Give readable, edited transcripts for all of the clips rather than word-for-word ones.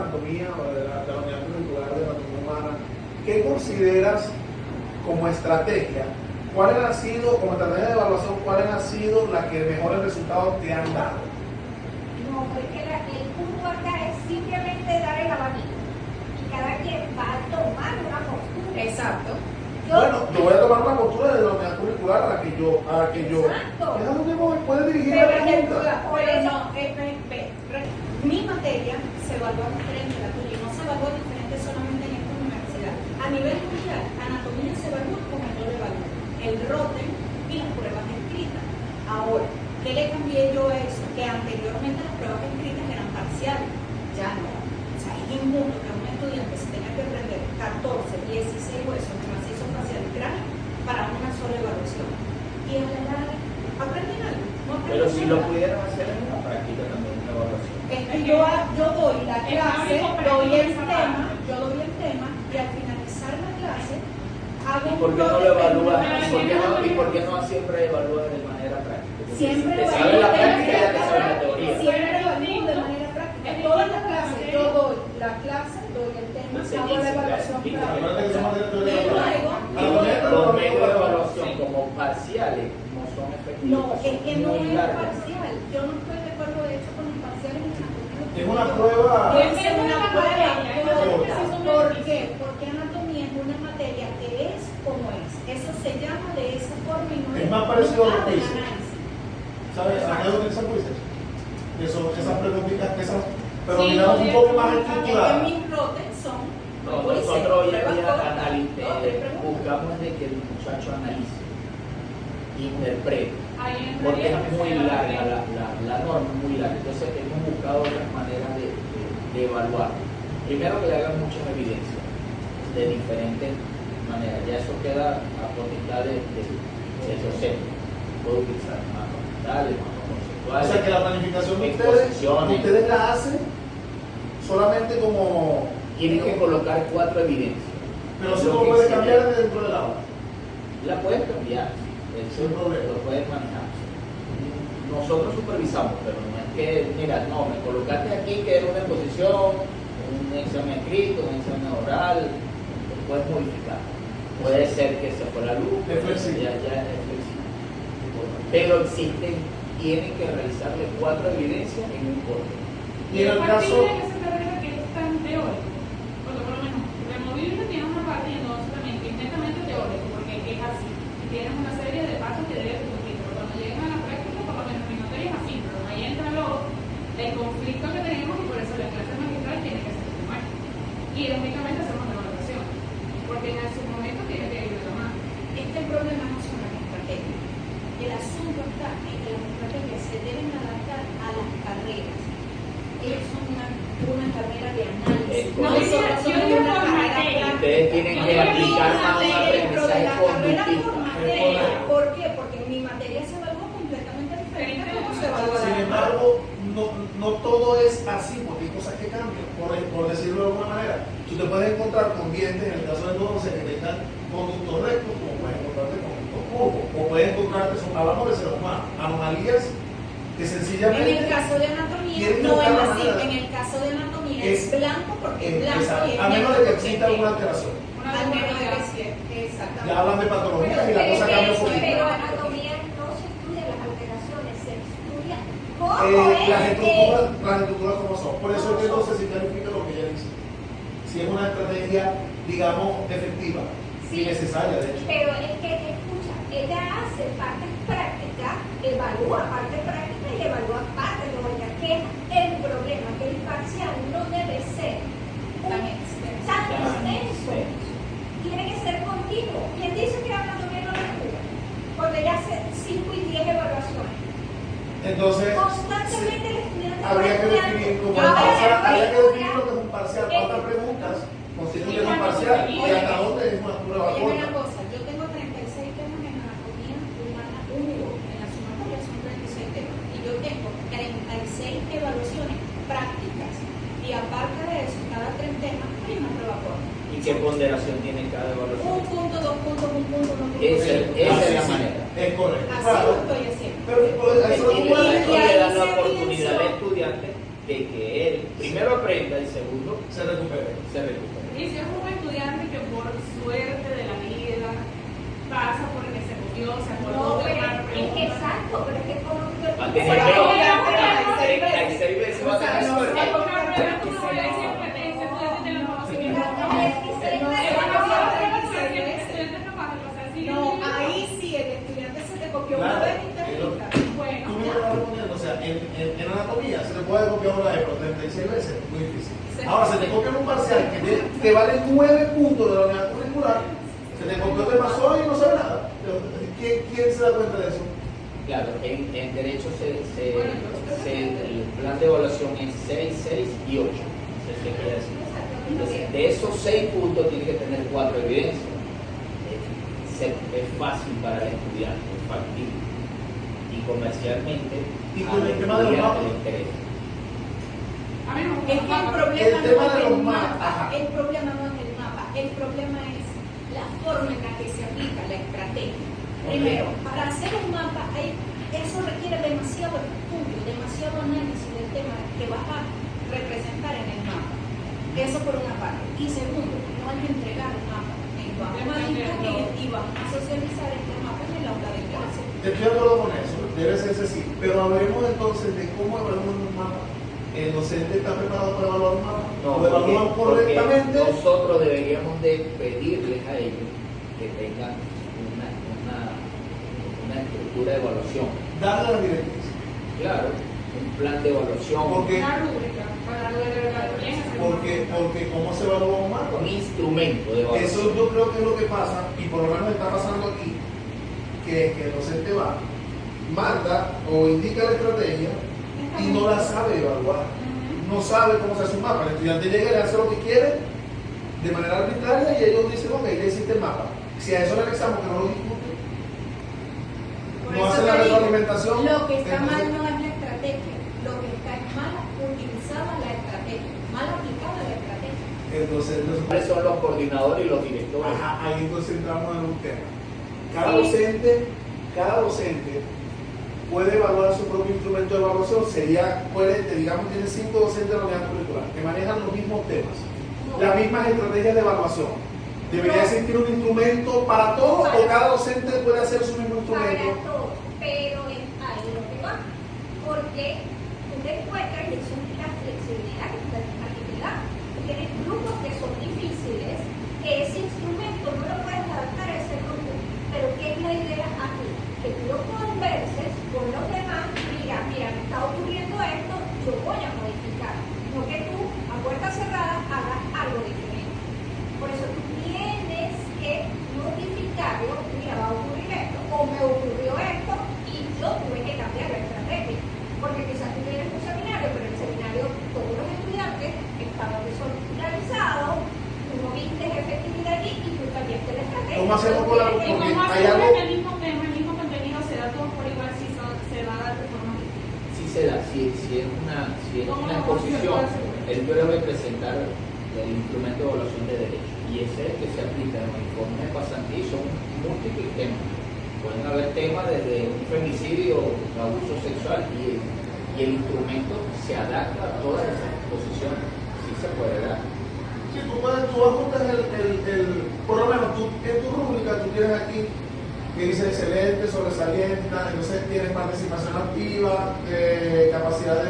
anatomía o de la unidad curricular de la anatomía humana, ¿qué consideras como estrategia? ¿Cuáles han sido, como estrategia de evaluación, cuáles han sido las que mejores resultados te han dado? No, porque el punto acá es simplemente dar el abanico y cada quien va a tomar una postura. Exacto. Bueno, yo voy a tomar una postura de la unidad curricular a la que yo. Exacto. ¿Es a dónde voy? ¿Puedes dirigir Pero, la pregunta? mi materia se evalúa diferente a la tuya, no se evalúa diferente solamente en esta universidad. A nivel mundial, anatomía se evalúa como yo lo evalúo, el ROTEM y las pruebas escritas. Ahora, ¿qué le cambié yo a eso? Que anteriormente las pruebas escritas eran parciales, ya no. O sea, es inmundo que un estudiante se tenga que aprender 14, 16 huesos de macizo facial y cráneo para una sola evaluación. Y a la larga, aprenden algo. No aprenden Pero si nada. lo pudieran hacer en una práctica también, una evaluación. Es que yo doy la clase, doy el tema y al finalizar la clase hago ¿Y por qué no lo evalúas? ¿Y por qué no siempre evalúas de manera práctica? Porque Siempre si te sabes la práctica, ya te sabes la teoría. Siempre evalúo de manera práctica. Todas las clases, yo doy la clase, doy el tema, hago la evaluación práctica. Y luego, Los medios de evaluación como parciales no son efectivos. no, es que no muy es largos. parcial. Yo no estoy de acuerdo de hecho con los parciales en anatomía. Es una prueba. Debe ser una prueba. materia, ¿Por qué? Porque anatomía es una materia que es como es. Eso se llama de esa forma y no Es más parecido a los del quizzes. análisis. ¿Sabes? ¿A qué utilizan quizzes? Esas preguntitas, pero Sí, digamos un poco más Es que estructuradas. mis rotes son No, quizzes, nosotros hoy en pruebas día cortas, dos, tres preguntas. buscamos de que el muchacho analice, interprete, Ahí entraría porque es lo que muy se llama larga la norma, es muy larga. Entonces hemos buscado otras maneras de evaluar. Primero que le hagan muchas evidencias de diferentes maneras. Ya eso queda a potestad del docente. Puedo utilizar más conceptuales, más O conceptuales. sea que la planificación de exposiciones. ustedes la hacen solamente como. Tienen que colocar 4 evidencias. Pero eso Lo no que puede exige. cambiar dentro del aula. La puedes cambiar, eso Sin problema. lo puedes manejar. Nosotros supervisamos, pero no es que, mira, no, me colocaste aquí que era una exposición, un examen escrito, un examen oral, lo puedes modificar. Puede ser que se fue la luz, Es flexible. ya es flexible. Pero tienen que realizarle 4 evidencias en un corte. Y en el caso. factible que se carrera que es tan teórico, porque por lo menos removible tiene una parte y entonces también que es netamente teórico, porque es así. Y tienes una serie de pasos que debes cumplir, pero cuando llegan a la práctica, por lo menos mi materia es así, pero ahí entra el conflicto que tenemos y por eso la clase magistral tiene que ser como es. Y únicamente hacemos la evaluación, porque en su momento tiene que ir de la mano. Este problema no son las estrategias. El asunto está en que las estrategias se deben adaptar a las carreras. Ellos son una carrera de análisis. No, Nosotros yo somos digo una por carrera materia. práctica. Ustedes tienen que aplicar más un Dentro de aprendizaje la carrera por conductista. materia. ¿Por qué? Porque mi materia se evalúa completamente diferente a cómo se evalúa. Sin embargo, no todo es así, porque hay cosas que cambian, por decirlo de alguna manera. Tú te puedes encontrar con dientes, en el caso de todos, que tengan conductos rectos, como puedes encontrarte conductos curvos, o puedes encontrarte, hablamos de seres humanos, anomalías que En sencillamente. el caso de anatomía Tienen que no es buscar la así. manera. En el caso de anatomía es blanco porque es blanco Exacto, y es a menos negro de que porque exista es alguna negro. alteración. Al menos de que sí, exactamente. Ya hablan de patologías y la cosa cambia un poquito. Pero anatomía no se estudia las alteraciones, se estudia cómo Las es estructuras como son. Por eso es que entonces se clarifica lo que ella dice. Si es una estrategia, digamos, efectiva y Sí. necesaria, de hecho. Pero es que, escucha, ella hace partes prácticas, evalúa partes prácticas y evalúa partes teóricas, que es el problema, que el parcial no debe ser Tan extenso. tan extenso, tiene que ser continuo. ¿Quién dice que anatomía no la estudia? Cuando ella hace 5 y 10 evaluaciones. Entonces, Constantemente el estudiante habría que va estudiando. definir como Ahora, habría que estudia- definir lo que es un parcial. ¿Cuántas preguntas constituyen un parcial? Y hasta dónde es una prueba Oye, una corta. cosa, yo tengo 36 temas en anatomía humana 1, en la sumatoria son 36 temas, y yo tengo 36 evaluaciones prácticas, y aparte de eso, cada 3 temas hay una prueba corta. ¿Y qué ponderación tiene cada evaluación? Un punto, 2 puntos, un punto, no punto. Esa es la Sí, manera. es correcto. Así Claro. lo estoy haciendo. Pero pues, eso Y no puede y eso ahí le da la se oportunidad al evidenció. estudiante de que él primero aprenda y segundo Desde Se va a luego, copiar, pero hay 6 veces. hay 6 veces va a tener no suerte. sé. Porque la prueba tú no puedes siempre te dice, estudiante tiene los conocimientos. No, ahí sí el estudiante se te copió una Claro, vez y te es lo- explica. Bueno, Tú me estás respondiendo, o sea, en anatomía se te puede copiar una vez, pero 36 veces es muy difícil. Ahora, se te copia en un parcial que vale 9 puntos de la unidad curricular, se te copió, te pasó y no sabe nada. ¿Quién se da cuenta de eso? Claro, en derecho el plan de evaluación es 6, 6 y 8. Eso es lo que quiere decir. Entonces, de esos 6 puntos tiene que tener 4 evidencias. Es fácil para el estudiante, es factible. Y comercialmente, Y con el al tema de los estudiante mapas. le interesa. a mí no me Es gusta que el el problema El tema no de es los el mapas, mapa, ajá. el problema no es el mapa, el problema es la forma en la que se aplica la estrategia. Primero, para hacer un mapa, eso requiere demasiado estudio, demasiado análisis del tema que vas a representar en el mapa. Eso por una parte. Y segundo, no hay que entregar el mapa. Vamos a discutir y vamos a socializar este mapa en el aula de clase. Estoy de acuerdo con eso, debe ser así. Pero hablemos entonces de cómo evaluamos un mapa. ¿El docente está preparado para evaluar un mapa? No, ¿Lo evalúan porque correctamente? nosotros deberíamos de pedirles a ellos que tengan una estructura de evaluación. Darle las directrices. Claro, un plan de evaluación, Porque, una rúbrica para lo de la porque ¿cómo se evalúa un mapa? un instrumento de evaluación. Eso yo creo que es lo que pasa, y por lo menos está pasando aquí, que el docente va, manda o indica la estrategia y no la sabe evaluar. No sabe cómo se hace un mapa. El estudiante llega y le hace lo que quiere de manera arbitraria y ellos dicen, ok, ya hiciste el mapa. Si a eso le anexamos que no lo discute, Por no eso hace te la digo, retroalimentación. Lo que está entonces- mal no es la estrategia, lo que está es mal utilizada la estrategia, mal aplicada la estrategia. Entonces, ¿Cuáles son los coordinadores y los directores? ajá, ahí entonces entramos en un tema. Cada docente puede evaluar su propio instrumento de evaluación. Sería coherente, digamos, tiene 5 docentes de la unidad curricular que manejan los mismos temas, las mismas estrategias de evaluación. ¿Debería existir un instrumento para todos o cada docente puede hacer su mismo Para instrumento? todo, pero es ahí lo que va. Porque tú te encuentras, y eso es la flexibilidad que aquí te da. Tú tienes grupos que son difíciles, que ese instrumento no lo puedes adaptar a ese grupo. Pero ¿qué es la idea aquí? Que tú lo converses con los demás, mira, me está ocurriendo esto, yo voy a modificar. No que tú, a puerta cerrada, hagas algo diferente. Por eso tú tienes que notificarlo, mira, va a ocurrir esto, o me ocurrió esto, y yo tuve que cambiar la estrategia. Porque quizás tú tienes un seminario, pero en el seminario todos los estudiantes estaban desorganizados, tú no viste efectividad allí y tú cambiaste la estrategia. ¿Cómo hacemos con la- Y porque como hay hacemos algo- el mismo tema, el mismo contenido, se da todo por igual, si se va a dar de forma distinta. Sí se da, si es una ¿Cómo exposición, lo hacemos? yo le voy a presentar el instrumento de evaluación de derecho y ese es el que se aplica en el informe de pasantía y son múltiples temas. Pueden haber temas desde un femicidio, abuso sexual y el instrumento se adapta a todas esas exposiciones. Sí se puede dar. Sí, tú ajustas por lo menos tú, en tu rúbrica tú tienes aquí que dice excelente, sobresaliente, entonces tienes participación activa, capacidad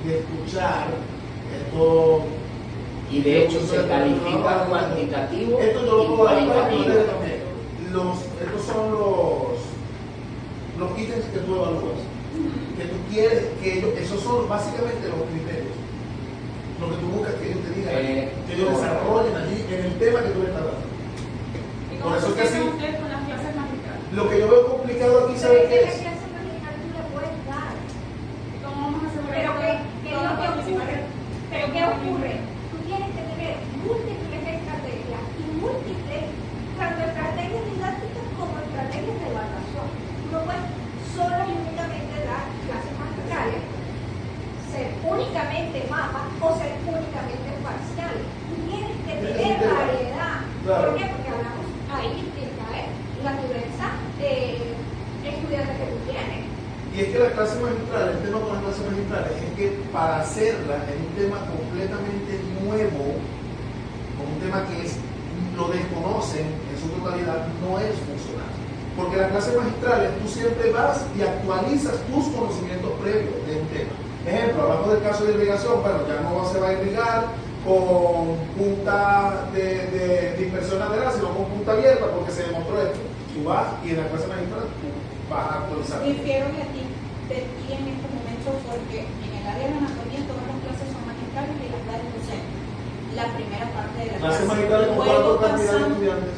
de escuchar, esto, Y de hecho se califica cuantitativo esto yo lo y puedo dar para que cualitativo. ustedes también. Estos son los ítems que tú evalúas, que tú quieres, esos son básicamente los criterios, lo que tú buscas que ellos te digan, que ellos desarrollen allí en el tema que tú le estás dando. ¿Y Por cómo eso se es que hacen sí. ustedes con las clases magistrales? Lo que yo veo complicado aquí, Pero ¿sabes es qué que la es? clase magistral tú le puedes dar. ¿Y cómo vamos a asegurar Pero que ¿qué es todos lo que participen? ocurre? Pero ¿qué ocurre? Tú tienes que tener múltiples estrategias y múltiples, tanto estrategias didácticas como estrategias de evaluación. Tú no puedes solo y únicamente dar clases magistrales, ser únicamente mapas o ser únicamente parciales. Tú tienes que tener variedad. Claro. ¿Por qué? Porque hablamos ahí de la diversa estudiantes que tú tienes. Y es que las clases magistrales, el tema con las clases magistrales es que para hacerlas en un tema completamente nuevo, con un tema que lo desconocen en su totalidad, no es funcional. Porque las clases magistrales tú siempre vas y actualizas tus conocimientos previos de un tema. Ejemplo, hablamos del caso de irrigación, bueno, ya no se va a irrigar con punta de dispersión lateral, sino con punta abierta, porque se demostró esto. Tú vas y en la clase magistral tú vas a actualizar. Difiero de ti en este momento porque en el área de anatomía todas las clases son magistrales y las da el docente. La primera parte de la Clases clase. magistrales con Luego cuánta cantidad de pasamos. estudiantes.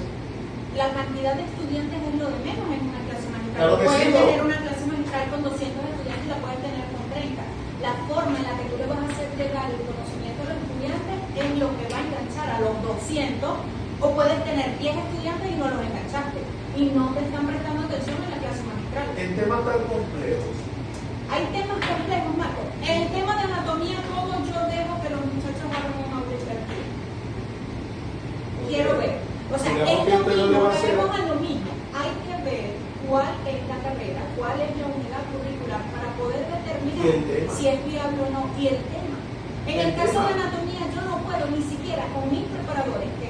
La cantidad de estudiantes es lo de menos en una clase magistral. Claro que Puedes sí, ¿no? tener una clase magistral con 200 estudiantes y la puedes tener con 30. La forma en la que tú le vas a hacer llegar el conocimiento a los estudiantes es lo que va a enganchar a los 200, o puedes tener 10 estudiantes y no los enganchaste y no te están prestando atención en la clase magistral. En temas tan complejos, Hay temas complejos, Marco. En el tema de anatomía, todo yo dejo que los muchachos hagan un auditorio. Quiero ver. O sea, digamos es que lo usted no le mismo, va a hacer- volvemos a lo mismo. Hay que ver cuál es la carrera, cuál es la unidad curricular para poder ¿Y el determinar tema? si es viable o no. Y el tema. En el caso de anatomía, yo no puedo ni siquiera con mis preparadores que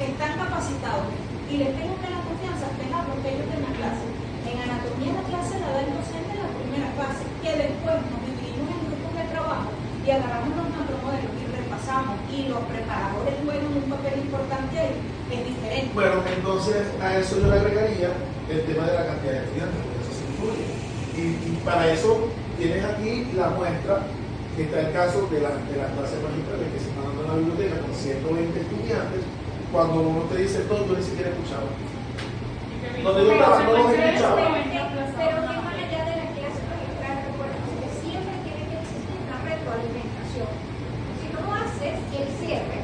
están capacitados y les tengo plena confianza dejar lo que ellos den la clase. En anatomía la clase la da el docente en la primera fase, que después nos dividimos en grupos de trabajo y agarramos los macromodelos y repasamos y los preparadores juegan un papel importante ahí, es diferente. bueno, entonces a eso yo le agregaría el tema de la cantidad de estudiantes, porque eso se influye. Y para eso tienes aquí la muestra, que está el caso de las clases magistrales que se están dando en la biblioteca con 120 estudiantes, cuando uno te dice todo, yo ni siquiera he escuchado. Donde yo estaba, no los escuchaba. Pero que más allá de la clase magistral, recuerda que siempre tiene que existir una retroalimentación. Si tú no haces el cierre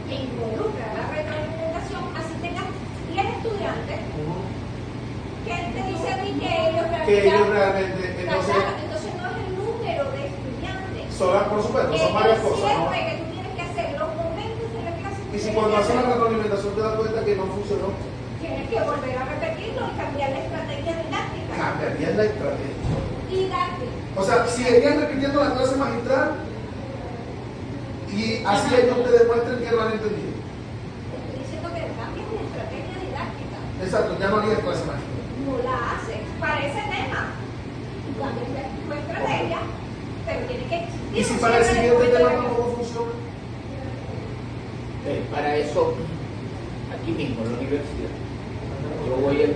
que involucra la retroalimentación, así tengas 10 estudiantes que te dicen a ti que ellos Que ellos realmente, entonces, entonces no es el número de estudiantes. por supuesto, Es son varias el cosas, ¿no? cierre que tú tienes que hacer, los momentos de la clase. Y si cuando haces la retroalimentación te das cuenta que no funcionó, Tienes que volver a repetirlo y cambiar la estrategia didáctica. cambiarías la estrategia. Didáctica. O sea, seguirían repitiendo la clase magistral y así ellos te demuestren que lo han entendido. Estoy diciendo que cambies la estrategia didáctica. Exacto, ya no harías clase magistral. No la haces para ese tema. Y cambias tu estrategia, pero tiene que existir. Y si un para el cierre siguiente después de tema la clase. tampoco funciona. Para eso, aquí mismo, en la universidad, yo voy la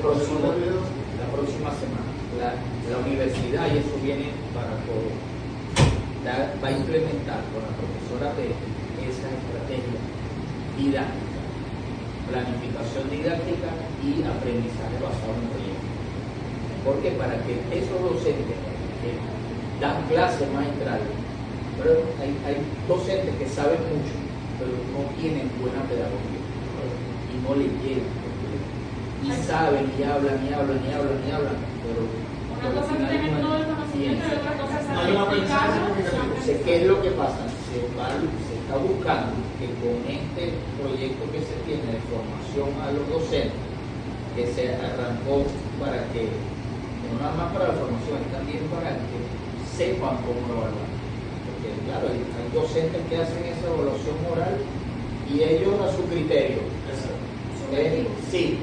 próxima semana. La universidad, y eso viene para todo, va a implementar con la profesora de esa estrategia didáctica, planificación didáctica y aprendizaje basado en proyectos. Porque para que esos docentes que dan clases magistrales, pero hay docentes que saben mucho, pero no tienen buena pedagogía y no les llegan, y saben y hablan, pero Una cosa es tener todo el conocimiento y otra cosa es No hay saber un aprendizaje explicarlo. significativo. entonces, ¿qué es lo que pasa? Se está buscando que con este proyecto que se tiene de formación a los docentes, que se arrancó para que, no nada más para la formación, también para que sepan cómo evaluar. Porque claro, hay docentes que hacen esa evaluación oral y ellos a su criterio. Sí,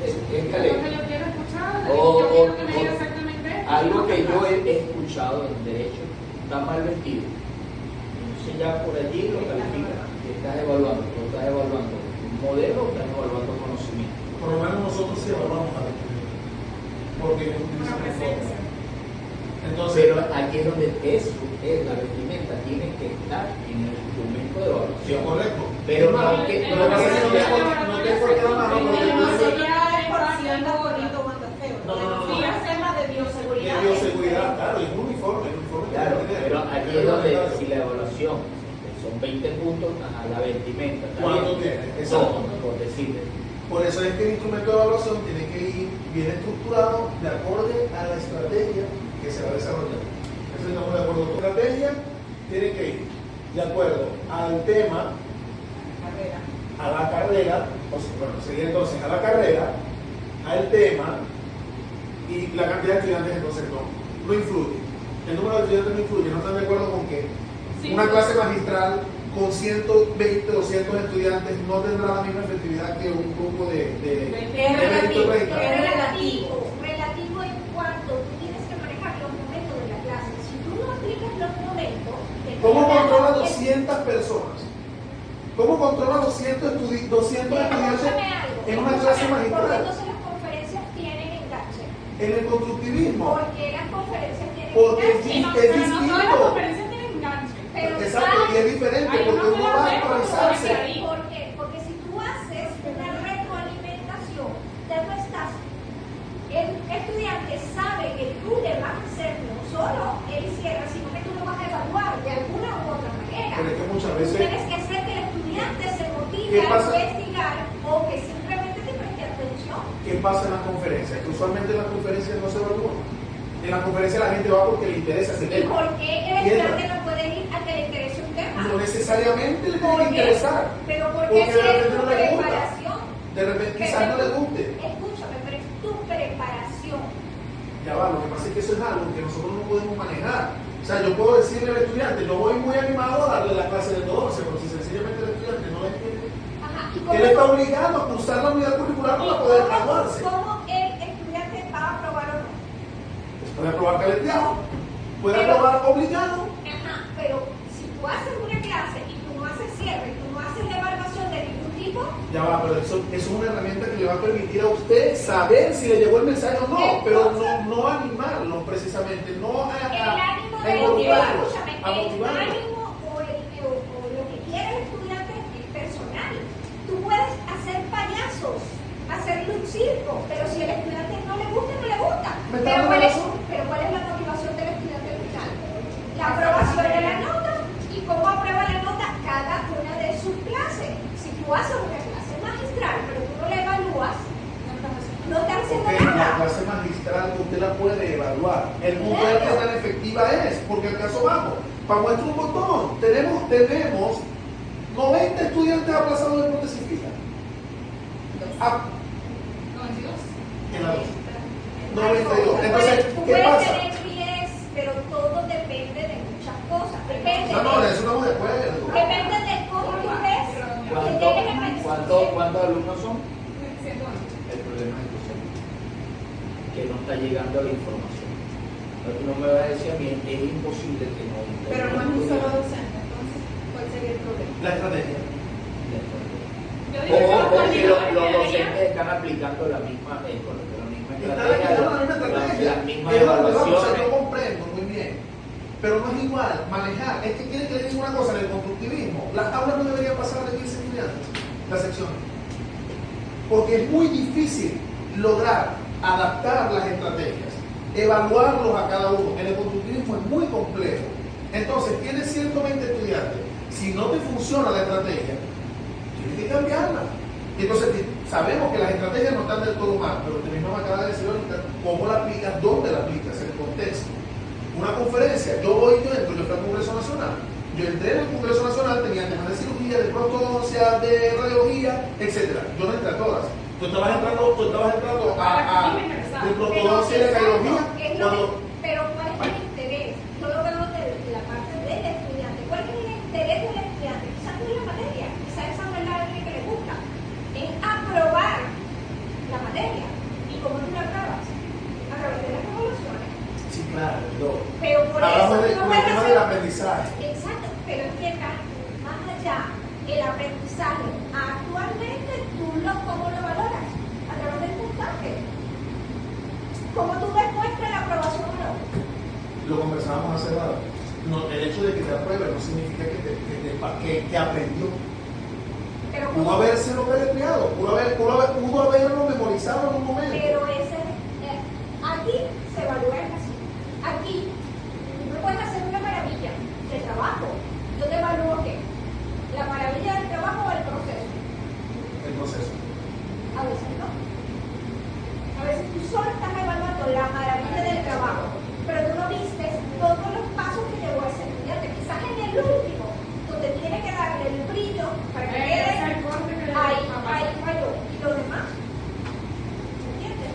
es Lo que caleta. yo quiero escuchar, O- yo quiero que me o- diga exactamente esto. Algo que yo he escuchado en derecho, está mal vestido. Entonces ya por allí lo califican. Que estás evaluando, tú estás evaluando un modelo o estás evaluando conocimiento. Por lo menos nosotros sí evaluamos a la porque ellos Una utilizan presencia. Entonces, Pero aquí es donde eso es la vestimenta, tiene que estar en el instrumento de sí, evaluación. correcto. Pero Es más, no que- lo que pasa es que no te corta la mano porque tú No eres sería por si anda bonito o anda feo. No, no, no, no. Sería tema de de bioseguridad. bioseguridad, claro, es un uniforme, Claro, que tiene. pero aquí es donde si la evaluación son 20 puntos a la vestimenta. ¿está ¿Cuánto bien? tiene? Exacto. No, por decirte. Por eso es que el instrumento de evaluación tiene que ir bien estructurado de acorde a la estrategia que se va a desarrollar. Eso estamos de acuerdo. Tu estrategia tiene que ir de acuerdo al tema, Carrera. a la carrera, o sea, bueno, sería entonces a la carrera, al tema y la cantidad de estudiantes entonces no influye. El número de estudiantes no influye, no están de acuerdo con que Sí. una clase magistral con 120, 200 estudiantes no tendrá la misma efectividad que un grupo de Es 20 o relativo. 30. Es relativo. Relativo en cuanto tú tienes que manejar los momentos de la clase. Si tú no aplicas los momentos, ¿Cómo controla 200 personas? ¿Cómo controla 200 estudiantes en una clase Porque magistral? entonces las conferencias tienen enganche. En el constructivismo. Porque las conferencias tienen Porque enganche. es Pero no todas las distinto. conferencias tienen enganche. Pero Exacto, y es diferente Hay porque uno que uno la va a ve cuando actualizarse. va ahí. ¿Por qué? Porque si tú haces una retroalimentación, ya no estás. El estudiante sabe que tú le vas a hacer no solo el cierre, sino que tú lo vas a evaluar de alguna u otra manera. Pero es que muchas Tú veces, tienes que hacer que el estudiante se motive ¿qué a pasa? investigar o que simplemente te preste atención. ¿qué pasa en las conferencias? Que usualmente en las conferencias no se evalúan. En las conferencias la gente va porque le interesa ese ¿Y tema. por qué el estudiante no puede ir a que le interese un tema? No necesariamente le tiene ¿Por que qué? interesar. Pero ¿por Porque qué de si es repente tu no le gusta. preparación? De repente quizás no le guste. Escúchame, pero es tu preparación. Ya va, lo que pasa es que eso es algo que nosotros no podemos manejar. O sea, yo puedo decirle al estudiante, yo voy muy animado a darle la clase de todo, pero si sencillamente el estudiante no la entiende, Ajá. ¿Y él está obligado a cursar la unidad curricular para poder graduarse. ¿Cómo el estudiante va a aprobar o no? Puede aprobar caleteado, puede Pero- aprobar obligado. Ajá, pero si tú haces una clase y tú no haces cierre, y tú no haces la evaluación de ningún tipo, Ya va, pero eso es una herramienta que le va a permitir a usted saber si le llegó el mensaje o no, pero no animarlo precisamente, no el ánimo a de involucrarlo, escúchame, a el motivarlo. ánimo o lo que quiere el estudiante es personal. Tú puedes hacer payasos, hacerle un circo, pero si el estudiante no le gusta, no le gusta. ¿Me está Pero dando ¿cuál es, razón? pero ¿cuál es la motivación del estudiante al final? La aprobación de la nota y cómo aprueba la nota cada una de sus clases. Si tú haces una clase magistral, pero tú no la evalúas, no estás haciendo Porque la nada. clase magistral usted la puede evaluar. El punto es que tan efectiva es, porque al caso vamos, para muestra un botón, tenemos 90 estudiantes aplazados en Ponte Cívica. Ah, 92. en la 2. 92. Entonces, Tú ¿qué puedes pasa? tener 10, pero todo depende de muchas cosas. Depende No, no, de de, eso estamos de acuerdo. depende de cómo tú ves que llegues a ¿Cuántos alumnos son? 111. El problema es que no está llegando la información. Pero tú no me vas a decir a mí, es imposible que no. Pero no es un solo docente, entonces, ¿cuál sería el problema? La estrategia. Yo digo que los O que coordinadores los deberían. docentes están aplicando la misma Está aplicando la misma estrategia. las mismas Es donde vamos, o sea, evaluaciones. yo comprendo muy bien. Pero no es igual manejar. Es que quiere que le diga una cosa en el constructivismo. Las aulas no deberían pasar de 15 estudiantes, las secciones. Porque es muy difícil lograr adaptar las estrategias, evaluarlos a cada uno. En el constructivismo es muy complejo. Entonces, tienes 120 estudiantes. Si no te funciona la estrategia, tienes que cambiarla. Y entonces sabemos que las estrategias no están del todo mal, pero usted mismo me acaba de decir ahorita cómo la aplicas, dónde la aplicas, en el contexto. Una conferencia, yo entro, yo fui al Congreso Nacional. Yo entré en el Congreso Nacional, tenía temas de cirugía, de prostodoncia, de radiología, etc. Yo no entré a todas. Tú estabas entrando a de prostodoncia y de radiología. Pero ¿cuál es el interés? Yo lo veo de la parte del estudiante. ¿Cuál es el interés del estudiante? Quizás no es la materia, quizás esa no es la área que le gusta. Es aprobar la materia. ¿Y cómo tú la apruebas? A través de las evaluaciones. Sí, claro, yo. Pero por eso Hablamos tú del no puedes tema hacer. del aprendizaje. Exacto, pero es que más allá, el aprendizaje, actualmente ¿cómo lo valoras? A través del puntaje. ¿Cómo tú demuestras la aprobación o no? Lo conversábamos hace rato. No, el hecho de que te apruebe no significa que aprendió. Pero Pudo habérselo peletreado, pudo haberlo memorizado en un momento. Pero aquí se evalúa así. Aquí, tú no puedes hacer una maravilla de trabajo. Yo te evalúo ¿qué? La maravilla del trabajo o el proceso. El proceso. A veces no. A veces tú solo estás evaluando la maravilla del trabajo, pero tú no viste todos los pasos que llevó ese estudiante. Quizás en el último, donde tiene que darle el brillo para que quede, ahí falló. Y los demás, ¿entiendes?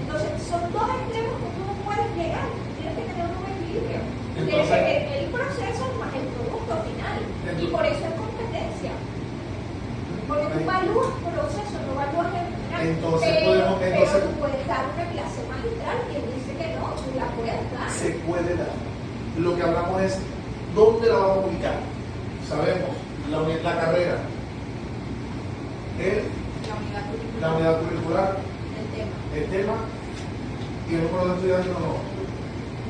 Entonces, son dos extremos que tú no puedes llegar. Tienes que tener un equilibrio. Entonces, El proceso más el producto final. Y tú evalúas proceso, no evalúas el final. Entonces pero tú puedes dar una clase magistral. Quien dice que no, tú la puedes dar. se puede dar. Lo que hablamos es dónde la vamos a ubicar. Sabemos la carrera, la unidad curricular, el tema y el número de estudiantes no.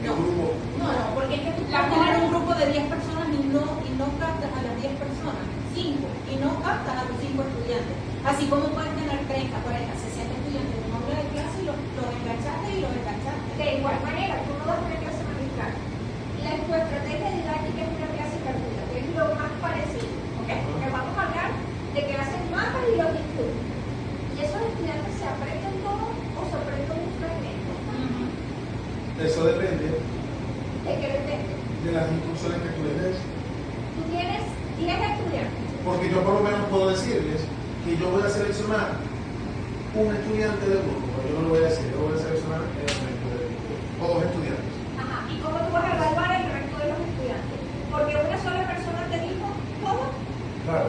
El grupo. No, porque es que tú puedes tener un grupo de 10 personas y no captas a las 10 personas, 5, y no captas a los 5 estudiantes. Así como puedes tener 30, 40, 60 estudiantes en un aula de clase y los enganchaste y los enganchaste. De igual manera, tú no das una clase magistral. Tu estrategia didáctica es una clase gratuita, que es lo más parecido. ¿Ok? Porque vamos a hablar de que hacen mapas y los estudios. Y esos estudiantes se aprenden todo o se aprenden un fragmento. Eso depende ¿De qué depende? de las instrucciones que tú les des. Tú tienes 10 estudiantes. Porque yo por lo menos puedo decirles que yo voy a seleccionar un estudiante del grupo, pero yo no lo voy a decir, yo voy a seleccionar el resto del grupo, o dos estudiantes. Ajá. ¿Y cómo tú vas a evaluar el resto de los estudiantes? Porque una sola persona te dijo todo. Claro,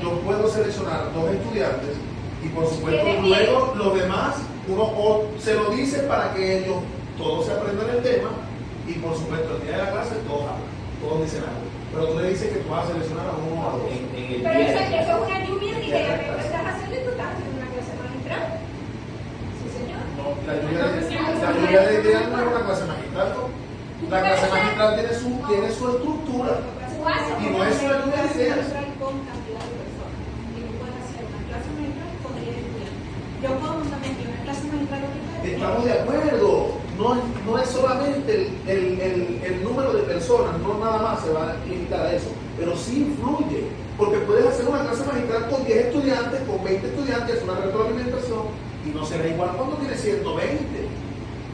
yo puedo seleccionar dos estudiantes y por supuesto ¿Tienes luego los demás uno o se lo dice para que ellos todos se aprendan el tema y por supuesto el día de la clase todos hablan, todos dicen algo. Pero tú le dices que tú vas a seleccionar a uno o a dos. En el Pero día de eso es clase. una lluvia y que lo estás haciendo y tú estás haciendo una clase magistral. Sí, señor. No, la lluvia de ideas no es una clase magistral, ¿no? La clase magistral tiene su estructura. Y no es una lluvia de ideas. Con cantidad de personas. Y tú puedes hacer una clase magistral con 10 estudiantes. Yo puedo montar una clase magistral ahorita. Estamos de acuerdo. No es solamente el número de personas, no nada más se va a limitar a eso, pero sí influye, porque puedes hacer una clase magistral con 10 estudiantes, con 20 estudiantes, una retroalimentación, y no será igual cuando tienes 120.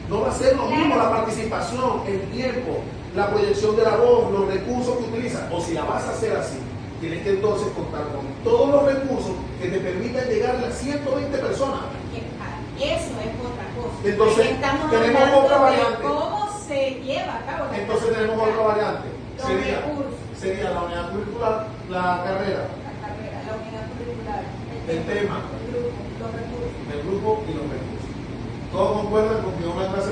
No va a ser lo mismo la participación, el tiempo, la proyección de la voz, los recursos que utilizas, o si la vas a hacer así, tienes que entonces contar con todos los recursos que te permitan llegar a las 120 personas. Y eso es otra cosa. Entonces, estamos tenemos hablando otra de variante. cómo se lleva a cabo. Entonces tenemos otra variante. Los recursos. Sería la unidad curricular, la carrera, La carrera, la unidad curricular, el tema, el grupo, los recursos. el grupo y los recursos. Todos concuerdan con que una clase